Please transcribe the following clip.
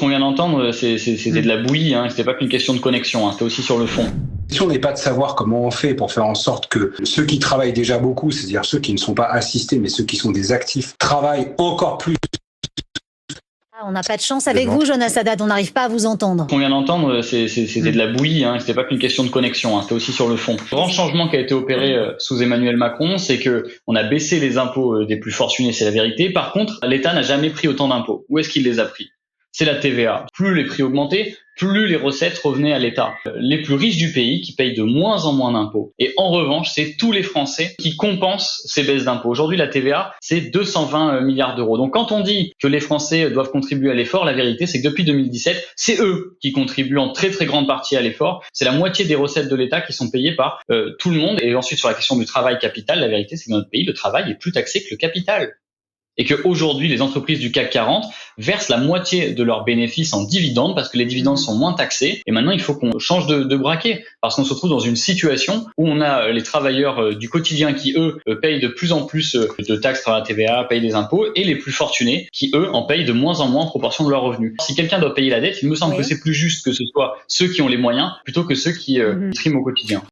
Ce qu'on vient d'entendre, c'était de la bouillie, hein. C'était pas qu'une question de connexion, hein. C'était aussi sur le fond. La question n'est pas de savoir comment on fait pour faire en sorte que ceux qui travaillent déjà beaucoup, c'est-à-dire ceux qui ne sont pas assistés, mais ceux qui sont des actifs, travaillent encore plus. On n'a pas de chance avec vous, Jonas Haddad, on n'arrive pas à vous entendre. Ce qu'on vient d'entendre, c'était de la bouillie, hein. C'était pas qu'une question de connexion, hein. C'était aussi sur le fond. Le grand changement qui a été opéré sous Emmanuel Macron, c'est que on a baissé les impôts des plus fortunés, c'est la vérité. Par contre, l'État n'a jamais pris autant d'impôts. Où est-ce qu'il les a pris? C'est la TVA. Plus les prix augmentaient, plus les recettes revenaient à l'État. Les plus riches du pays qui payent de moins en moins d'impôts. Et en revanche, c'est tous les Français qui compensent ces baisses d'impôts. Aujourd'hui, la TVA, c'est 220 milliards d'euros. Donc quand on dit que les Français doivent contribuer à l'effort, la vérité, c'est que depuis 2017, c'est eux qui contribuent en très très grande partie à l'effort. C'est la moitié des recettes de l'État qui sont payées par tout le monde. Et ensuite, sur la question du travail-capital, la vérité, c'est que dans notre pays, le travail est plus taxé que le capital. Et qu'aujourd'hui, les entreprises du CAC 40 versent la moitié de leurs bénéfices en dividendes parce que les dividendes sont moins taxés. Et maintenant, il faut qu'on change de braquet parce qu'on se retrouve dans une situation où on a les travailleurs du quotidien qui, eux, payent de plus en plus de taxes à la TVA, payent des impôts, et les plus fortunés qui, eux, en payent de moins en moins en proportion de leurs revenus. Si quelqu'un doit payer la dette, il me semble que c'est plus juste que ce soit ceux qui ont les moyens plutôt que ceux qui triment au quotidien.